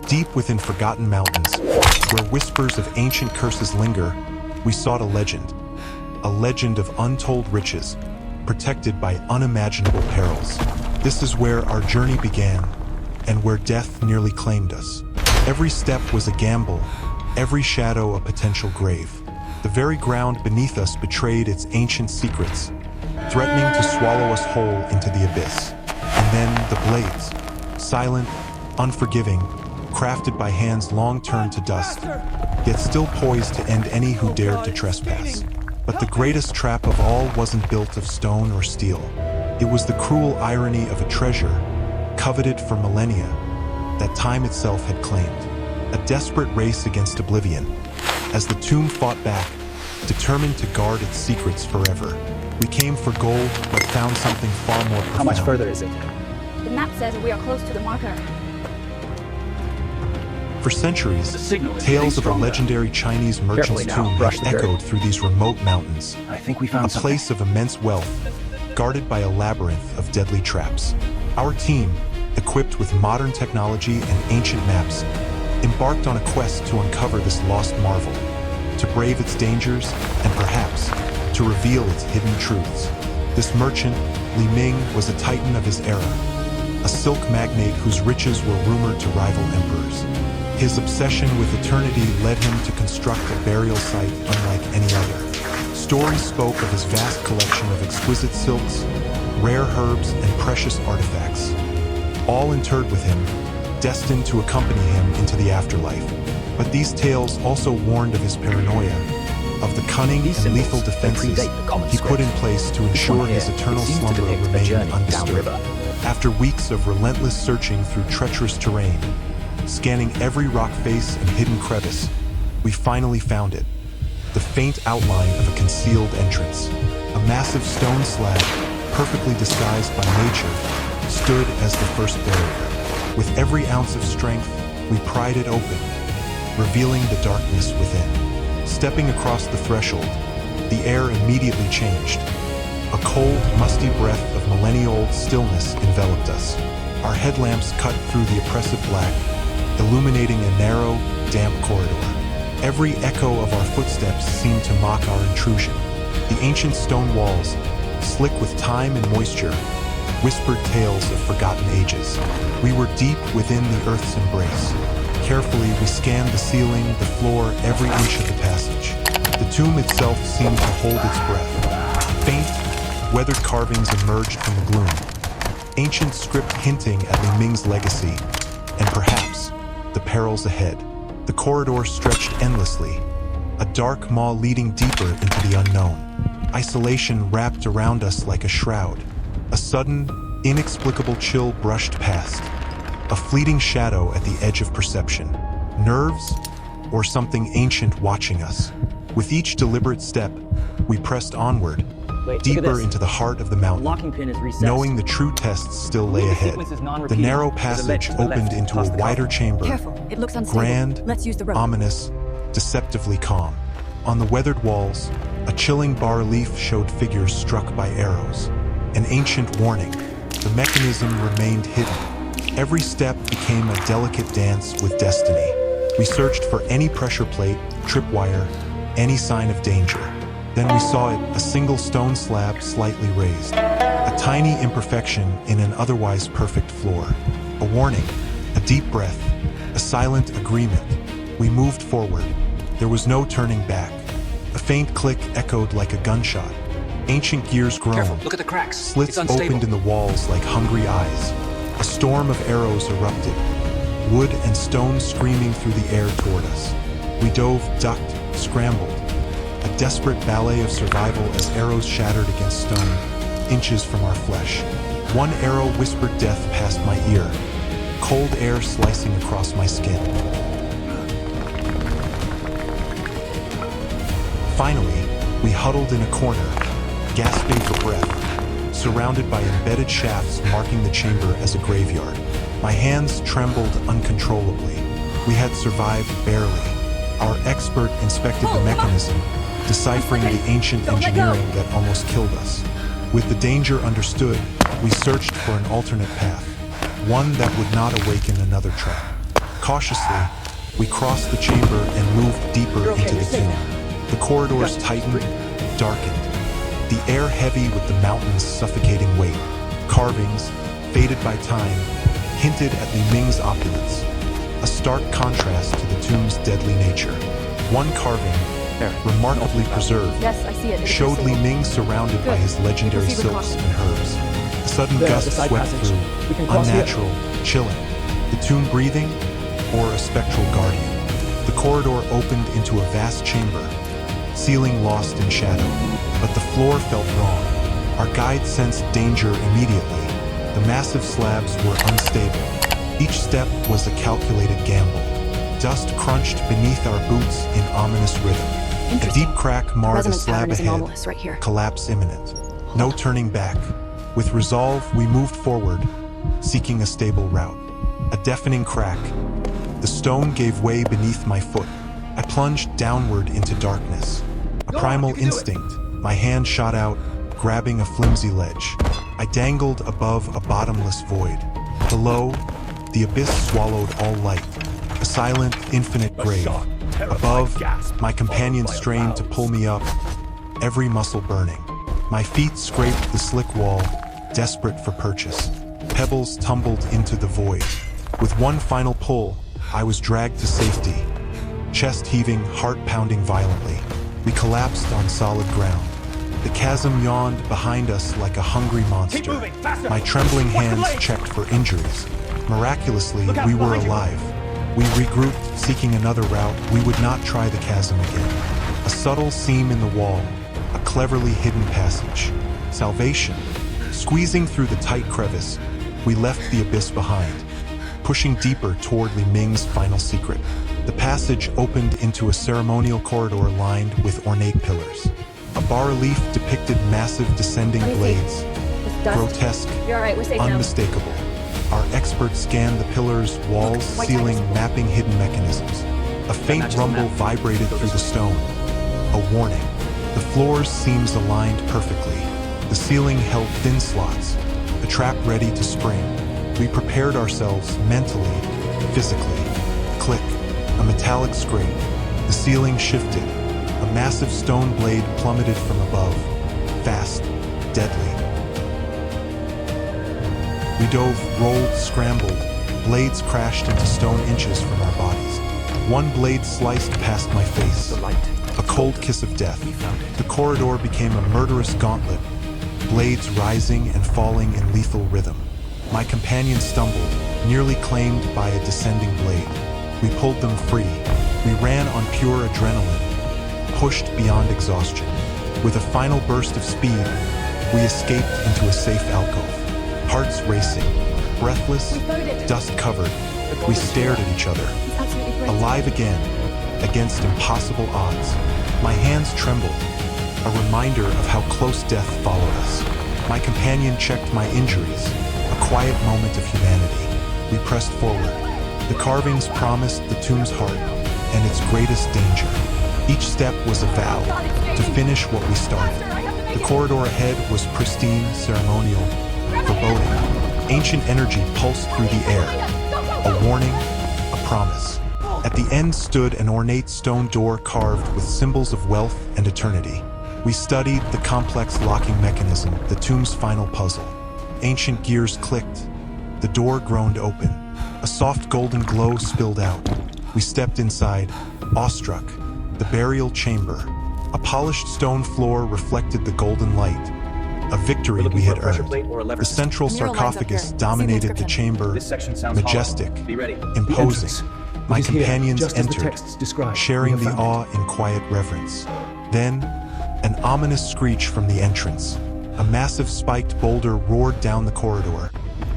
Deep within forgotten mountains, where whispers of ancient curses linger, we sought a legend of untold riches, protected by unimaginable perils. This is where our journey began, and where death nearly claimed us. Every step was a gamble, every shadow a potential grave. The very ground beneath us betrayed its ancient secrets, threatening to swallow us whole into the abyss. And then the blades, silent, unforgiving, crafted by hands long turned to dust, yet still poised to end any who dared to trespass. But the greatest trap of all wasn't built of stone or steel. It was the cruel irony of a treasure, coveted for millennia, that time itself had claimed. A desperate race against oblivion, as the tomb fought back, determined to guard its secrets forever. We came for gold, but found something far more profound. How much further is it? The map says we are close to the marker. For centuries, tales of a legendary Chinese merchant's tomb have echoed through these remote mountains. I think we found a place of immense wealth, guarded by a labyrinth of deadly traps. Our team, equipped with modern technology and ancient maps, embarked on a quest to uncover this lost marvel, to brave its dangers, and perhaps to reveal its hidden truths. This merchant, Li Ming, was a titan of his era, a silk magnate whose riches were rumored to rival emperors. His obsession with eternity led him to construct a burial site unlike any other. Stories spoke of his vast collection of exquisite silks, rare herbs, and precious artifacts, all interred with him, destined to accompany him into the afterlife. But these tales also warned of his paranoia, of the cunning and lethal defenses he put in place to ensure his eternal slumber remained undisturbed. After weeks of relentless searching through treacherous terrain, scanning every rock face and hidden crevice, we finally found it. The faint outline of a concealed entrance. A massive stone slab, perfectly disguised by nature, stood as the first barrier. With every ounce of strength, we pried it open, revealing the darkness within. Stepping across the threshold, the air immediately changed. A cold, musty breath of millennia-old stillness enveloped us. Our headlamps cut through the oppressive black, illuminating a narrow, damp corridor. Every echo of our footsteps seemed to mock our intrusion. The ancient stone walls, slick with time and moisture, whispered tales of forgotten ages. We were deep within the earth's embrace. Carefully, we scanned the ceiling, the floor, every inch of the passage. The tomb itself seemed to hold its breath. Faint, weathered carvings emerged from the gloom. Ancient script hinting at Li Ming's legacy, and perhaps the perils ahead. The corridor stretched endlessly, a dark maw leading deeper into the unknown. Isolation wrapped around us like a shroud. A sudden, inexplicable chill brushed past. A fleeting shadow at the edge of perception. Nerves, or something ancient watching us. With each deliberate step, we pressed onward, deeper into the heart of the mountain, Locking pin is recessed. knowing the true tests still lay ahead. The narrow passage opened into a wider chamber, Careful, it looks unstable. grand, Let's use the rope. ominous, deceptively calm. On the weathered walls, a chilling bas-relief showed figures struck by arrows. An ancient warning. The mechanism remained hidden. Every step became a delicate dance with destiny. We searched for any pressure plate, tripwire, any sign of danger. Then we saw it, a single stone slab slightly raised. A tiny imperfection in an otherwise perfect floor. A warning, a deep breath, a silent agreement. We moved forward. There was no turning back. A faint click echoed like a gunshot. Ancient gears groaned. Careful, look at the cracks. Slits It's unstable. opened in the walls like hungry eyes. A storm of arrows erupted, wood and stone screaming through the air toward us. We dove, ducked, scrambled. A desperate ballet of survival as arrows shattered against stone, inches from our flesh. One arrow whispered death past my ear, cold air slicing across my skin. Finally, we huddled in a corner, gasping for breath, surrounded by embedded shafts marking the chamber as a graveyard. My hands trembled uncontrollably. We had survived barely. Our expert inspected the mechanism, deciphering the ancient engineering that almost killed us. With the danger understood, we searched for an alternate path, one that would not awaken another trap. Cautiously, we crossed the chamber and moved deeper You're okay, into the you're safe tomb. now. The corridors tightened, darkened. The air heavy with the mountain's suffocating weight. Carvings, faded by time, hinted at Li Ming's opulence. A stark contrast to the tomb's deadly nature. One carving, remarkably preserved, Yes, I see it. It's showed Li stable. Ming surrounded by Good. his legendary Proceed with silks caution. and herbs. A sudden There, gust the side swept passage. We through, can cross here. unnatural, chilling. The tomb breathing, or a spectral guardian. The corridor opened into a vast chamber, ceiling lost in shadow. But the floor felt wrong. Our guide sensed danger immediately. The massive slabs were unstable. Each step was a calculated gamble. Dust crunched beneath our boots in ominous rhythm. A Interesting. deep crack marred a Resonance slab pattern is ahead. anomalous right here. Collapse imminent. No turning back. With resolve, we moved forward, seeking a stable route. A deafening crack. The stone gave way beneath my foot. I plunged downward into darkness. A primal instinct. My hand shot out, grabbing a flimsy ledge. I dangled above a bottomless void. Below, the abyss swallowed all light. A silent, infinite grave. Above, my companion strained to pull me up, every muscle burning. My feet scraped the slick wall, desperate for purchase. Pebbles tumbled into the void. With one final pull, I was dragged to safety. Chest heaving, heart pounding violently. We collapsed on solid ground. The chasm yawned behind us like a hungry monster. My trembling hands checked for injuries. Miraculously, we were alive. We regrouped, seeking another route. We would not try the chasm again. A subtle seam in the wall, a cleverly hidden passage. Salvation. Squeezing through the tight crevice, we left the abyss behind, pushing deeper toward Li Ming's final secret. The passage opened into a ceremonial corridor lined with ornate pillars. A bas-relief depicted massive descending Let me see. blades, It's dust. grotesque, You're alright, we're safe now. unmistakable. Our experts scanned the pillars, walls, white ceiling, tigers. mapping hidden mechanisms. A faint matches the rumble map. vibrated through the stone. A warning. The floor's seams aligned perfectly. The ceiling held thin slots, a trap ready to spring. We prepared ourselves mentally, physically. Click. A metallic scrape. The ceiling shifted. A massive stone blade plummeted from above. Fast, deadly. We dove, rolled, scrambled. Blades crashed into stone inches from our bodies. One blade sliced past my face. The light. A cold kiss of death. We found it. The corridor became a murderous gauntlet, blades rising and falling in lethal rhythm. My companion stumbled, nearly claimed by a descending blade. We pulled them free. We ran on pure adrenaline, pushed beyond exhaustion. With a final burst of speed, we escaped into a safe alcove. Hearts racing, breathless, We found it. dust covered. We stared at each other. It's absolutely great. Alive again, against impossible odds. My hands trembled, a reminder of how close death followed us. My companion checked my injuries, a quiet moment of humanity. We pressed forward. The carvings promised the tomb's heart and its greatest danger. Each step was a vow to finish what we started. The corridor ahead was pristine, ceremonial, foreboding. Ancient energy pulsed through the air. A warning, a promise. At the end stood an ornate stone door carved with symbols of wealth and eternity. We studied the complex locking mechanism, the tomb's final puzzle. Ancient gears clicked. The door groaned open. A soft golden glow spilled out. We stepped inside, awestruck. The burial chamber. A polished stone floor reflected the golden light. A victory we had earned. The central The mural lines up sarcophagus here. See the dominated the inscription. chamber, This section sounds majestic, hollow. Be ready. imposing. My It is here, companions just as the entered, texts describe. sharing We the have found awe in quiet reverence. Then, an ominous screech from the entrance. A massive spiked boulder roared down the corridor,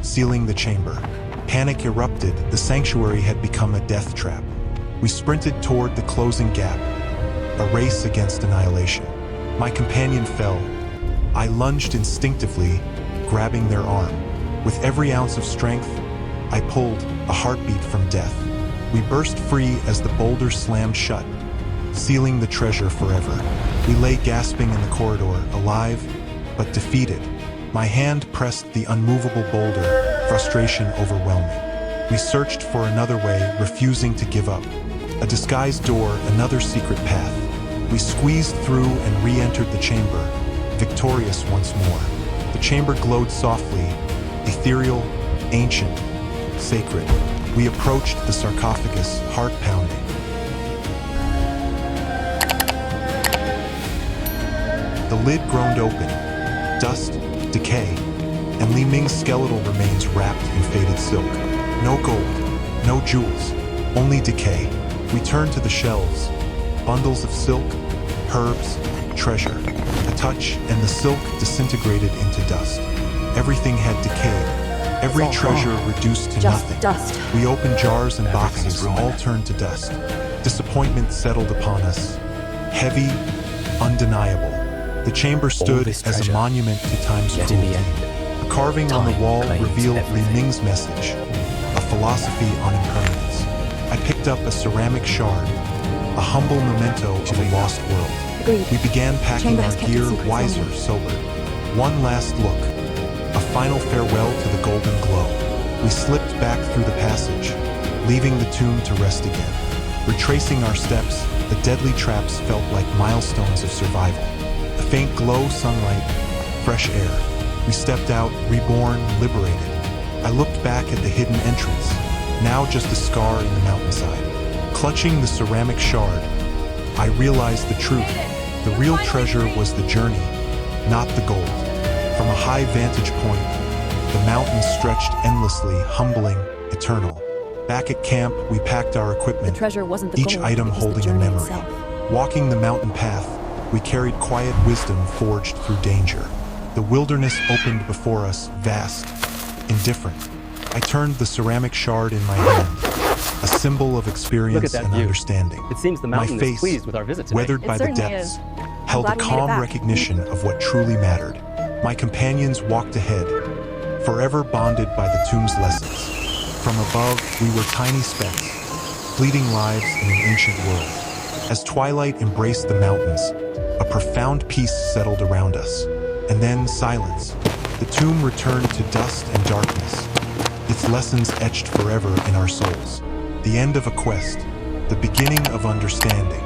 sealing the chamber. Panic erupted. The sanctuary had become a death trap. We sprinted toward the closing gap, a race against annihilation. My companion fell. I lunged instinctively, grabbing their arm. With every ounce of strength, I pulled, a heartbeat from death. We burst free as the boulder slammed shut, sealing the treasure forever. We lay gasping in the corridor, alive, but defeated. My hand pressed the unmovable boulder, frustration overwhelming. We searched for another way, refusing to give up. A disguised door, another secret path. We squeezed through and re-entered the chamber, victorious once more. The chamber glowed softly, ethereal, ancient, sacred. We approached the sarcophagus, heart pounding. The lid groaned open, dust, decay, and Li Ming's skeletal remains wrapped in faded silk. No gold, no jewels, only decay. We turned to the shelves, bundles of silk, herbs, treasure. A touch, and the silk disintegrated into dust. Everything had decayed. Every all treasure gone. reduced to Just nothing. dust. We opened jars and Everything is boxes, ruined. all turned to dust. Disappointment settled upon us. Heavy, undeniable. The chamber stood this as a treasure, monument to time's yet in cruelty. the end, A carving on the time wall claims revealed Li everything. Ming's message, a philosophy on impermanence. I picked up a ceramic shard, a humble memento of a lost world. Agreed. We began packing Chamber our has kept gear, its secrets wiser, only. sobered. One last look, a final farewell to the golden glow. We slipped back through the passage, leaving the tomb to rest again. Retracing our steps, the deadly traps felt like milestones of survival. A faint glow, sunlight, fresh air. We stepped out, reborn, liberated. I looked back at the hidden entrance, now just a scar in the mountainside. Clutching the ceramic shard, I realized the truth. The real treasure was the journey, not the gold. From a high vantage point, the mountains stretched endlessly, humbling, eternal. Back at camp, we packed our The equipment, treasure wasn't the each gold, item it was holding the a journey memory. itself. Walking the mountain path, we carried quiet wisdom forged through danger. The wilderness opened before us, vast, indifferent. I turned the ceramic shard in my hand, a symbol of experience that and view. understanding. It seems the My mountain face, is pleased with our visit today. weathered It by the certainly depths, is. held a glad we made it calm back. recognition of what truly mattered. My companions walked ahead, forever bonded by the tomb's lessons. From above, we were tiny specks, fleeting lives in an ancient world. As twilight embraced the mountains, a profound peace settled around us. And then silence. The tomb returned to dust and darkness, its lessons etched forever in our souls. The end of a quest, the beginning of understanding.